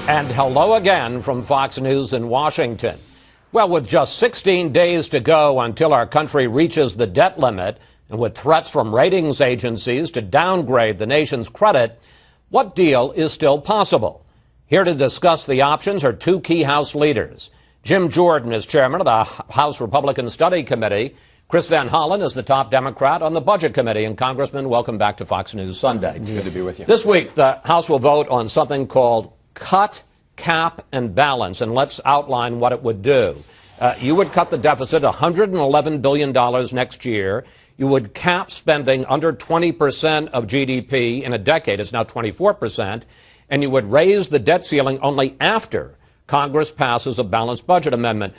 And hello again from Fox News in Washington. Well, with just 16 days to go until our country reaches the debt limit, and with threats from ratings agencies to downgrade the nation's credit, what deal is still possible? Here to discuss the options are two key House leaders. Jim Jordan is chairman of the House Republican Study Committee. Chris Van Hollen is the top Democrat on the Budget Committee. And Congressman, welcome back to Fox News Sunday. Good to be with you. This week, the House will vote on something called cut, cap, and balance. And let's outline what it would do. You would cut the deficit $111 billion next year. You would cap spending under 20% of GDP in a decade. It's now 24%. And you would raise the debt ceiling only after Congress passes a balanced budget amendment.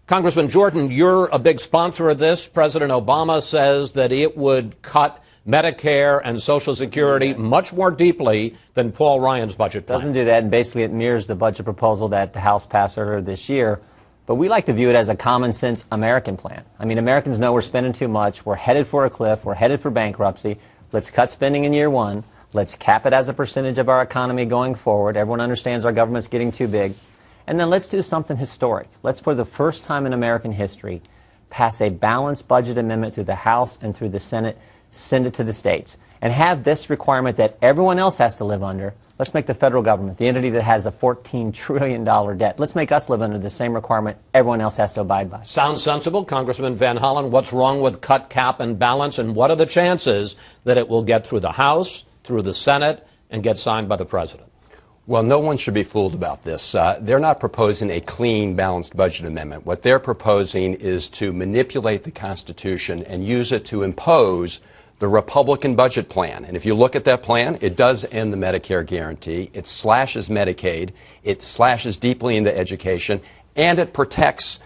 Congressman Jordan, you're a big sponsor of this. President Obama says that it would cut Medicare and Social Security much more deeply than Paul Ryan's budget plan. Doesn't do that, and basically it mirrors the budget proposal that the House passed earlier this year. But we like to view it as a common-sense American plan. I mean, Americans know we're spending too much. We're headed for a cliff. We're headed for bankruptcy. Let's cut spending in year one. Let's cap it as a percentage of our economy going forward. Everyone understands our government's getting too big. And then let's do something historic. Let's, for the first time in American history, pass a balanced budget amendment through the House and through the Senate, send it to the states, and have this requirement that everyone else has to live under. Let's make the federal government, the entity that has a $14 trillion debt, let's make us live under the same requirement everyone else has to abide by. Sounds sensible. Congressman Van Hollen, what's wrong with cut, cap, and balance, and what are the chances that it will get through the House, through the Senate, and get signed by the President? Well, no one should be fooled about this. They're not proposing a clean, balanced budget amendment. What they're proposing is to manipulate the Constitution and use it to impose the Republican budget plan. And if you look at that plan, it does end the Medicare guarantee. It slashes Medicaid. It slashes deeply into education. And it protects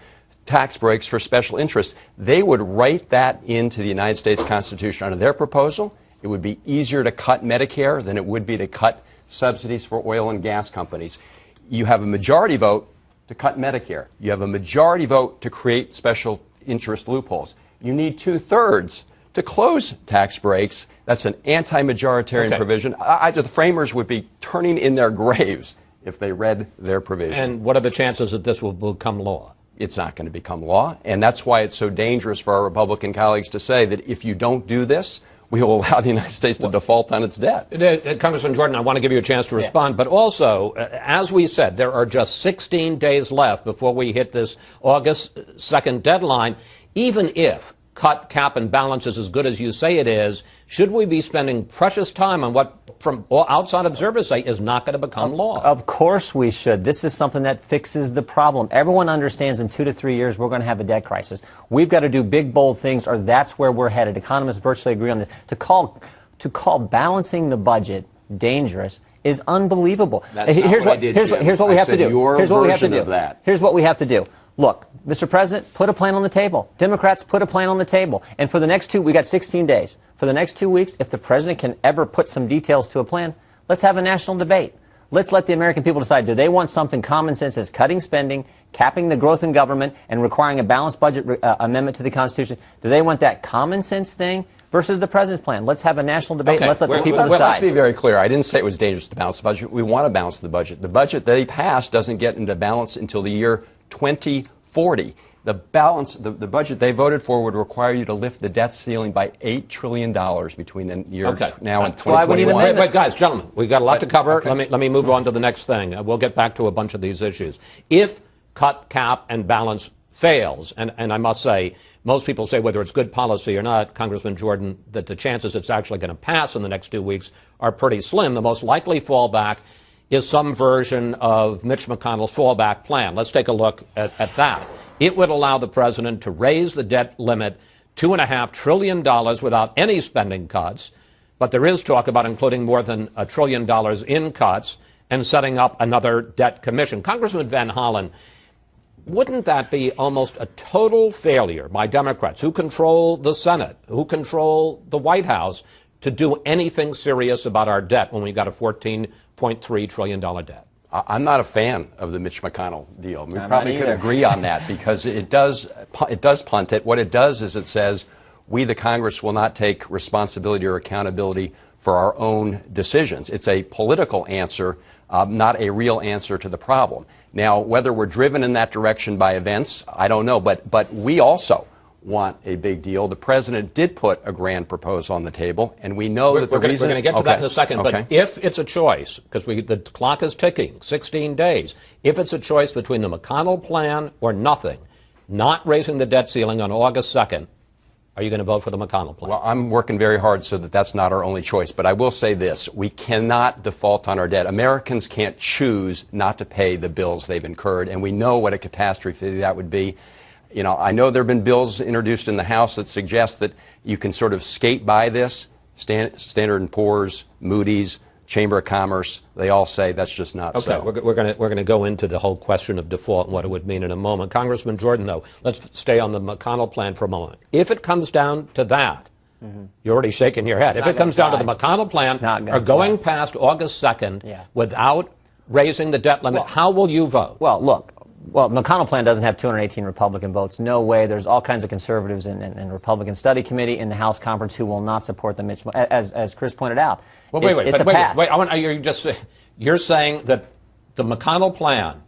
tax breaks for special interests. They would write that into the United States Constitution under their proposal. It would be easier to cut Medicare than it would be to cut subsidies for oil and gas companies. You have a majority vote to cut Medicare. You have a majority vote to create special interest loopholes. You need 2/3 to close tax breaks. That's an anti-majoritarian provision. The framers would be turning in their graves if they read their provision. And what are the chances that this will become law? It's not going to become law, and that's why it's so dangerous for our Republican colleagues to say that if you don't do this, we will allow the United States to default on its debt. Congressman Jordan, I want to give you a chance to respond, but also, as we said, there are just 16 days left before we hit this August 2nd deadline. Even if cut, cap, and balance is as good as you say it is, should we be spending precious time on what, from outside observers say, is not going to become law? Of course we should. This is something that fixes the problem. Everyone understands in 2 to 3 years we're going to have a debt crisis. We've got to do big, bold things, or that's where we're headed. Economists virtually agree on this. To call balancing the budget dangerous is unbelievable. Here's what we have to do. Here's what we have to do. Here's what we have to do. Look, Mr. President, put a plan on the table. Democrats, put a plan on the table. And for the next we got 16 days. For the next 2 weeks, if the President can ever put some details to a plan, let's have a national debate. Let's let the American people decide, do they want something common sense as cutting spending, capping the growth in government, and requiring a balanced budget amendment to the Constitution? Do they want that common sense thing versus the President's plan? Let's have a national debate and let's let the people decide. Let's be very clear. I didn't say it was dangerous to balance the budget. We want to balance the budget. The budget that he passed doesn't get into balance until the year 2040. The budget they voted for would require you to lift the debt ceiling by $8 trillion between the year now and 2021. But guys, gentlemen, we've got a lot to cover. Let me move on to the next thing. We'll get back to a bunch of these issues. If cut, cap, and balance fails, and I must say, most people say whether it's good policy or not, Congressman Jordan, that the chances it's actually going to pass in the next 2 weeks are pretty slim. The most likely fallback is some version of Mitch McConnell's fallback plan. Let's take a look at that. It would allow the president to raise the debt limit $2.5 trillion without any spending cuts. But there is talk about including more than $1 trillion in cuts and setting up another debt commission. Congressman Van Hollen, wouldn't that be almost a total failure by Democrats who control the Senate, who control the White House, to do anything serious about our debt when we've got a $14.3 trillion debt? I'm not a fan of the Mitch McConnell deal. We probably could agree on that because it does punt it. What it does is it says we, the Congress, will not take responsibility or accountability for our own decisions. It's a political answer not a real answer to the problem. Now, whether we're driven in that direction by events, I don't know, but we also want a big deal. The president did put a grand proposal on the table, and we know that the reason... We're going to get to that in a second, but if it's a choice, because the clock is ticking, 16 days, if it's a choice between the McConnell plan or nothing, not raising the debt ceiling on August 2nd, are you going to vote for the McConnell plan? Well, I'm working very hard so that that's not our only choice, but I will say this. We cannot default on our debt. Americans can't choose not to pay the bills they've incurred, and we know what a catastrophe that would be. You know, I know there have been bills introduced in the House that suggest that you can sort of skate by this. Standard & Poor's, Moody's, Chamber of Commerce, they all say that's just not so. Okay, we're going to go into the whole question of default and what it would mean in a moment. Congressman Jordan, though, let's stay on the McConnell plan for a moment. If it comes down to that, you're already shaking your head. If it comes down to the McConnell plan or going past August 2nd without raising the debt limit, how will you vote? Well, look. Well, the McConnell plan doesn't have 218 Republican votes. No way. There's all kinds of conservatives in Republican Study Committee in the House conference who will not support the Mitch. As Chris pointed out, well, it's a pass. You're saying that the McConnell plan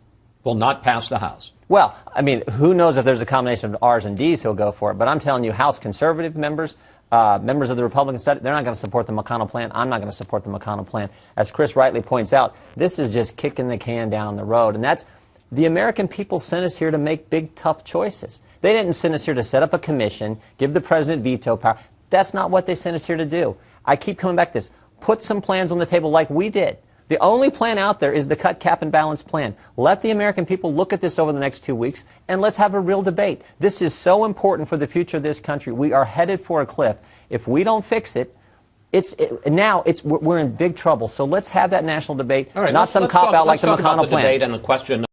will not pass the House. Well, I mean, who knows if there's a combination of R's and D's who'll go for it. But I'm telling you, House conservative members, members of the Republican Study, they're not going to support the McConnell plan. I'm not going to support the McConnell plan. As Chris rightly points out, this is just kicking the can down the road, and that's. The American people sent us here to make big, tough choices. They didn't send us here to set up a commission, give the president veto power. That's not what they sent us here to do. I keep coming back to this. Put some plans on the table like we did. The only plan out there is the cut, cap, and balance plan. Let the American people look at this over the next 2 weeks, and let's have a real debate. This is so important for the future of this country. We are headed for a cliff. If we don't fix it, we're in big trouble. So let's have that national debate, not some cop-out like the McConnell plan. Debate and the question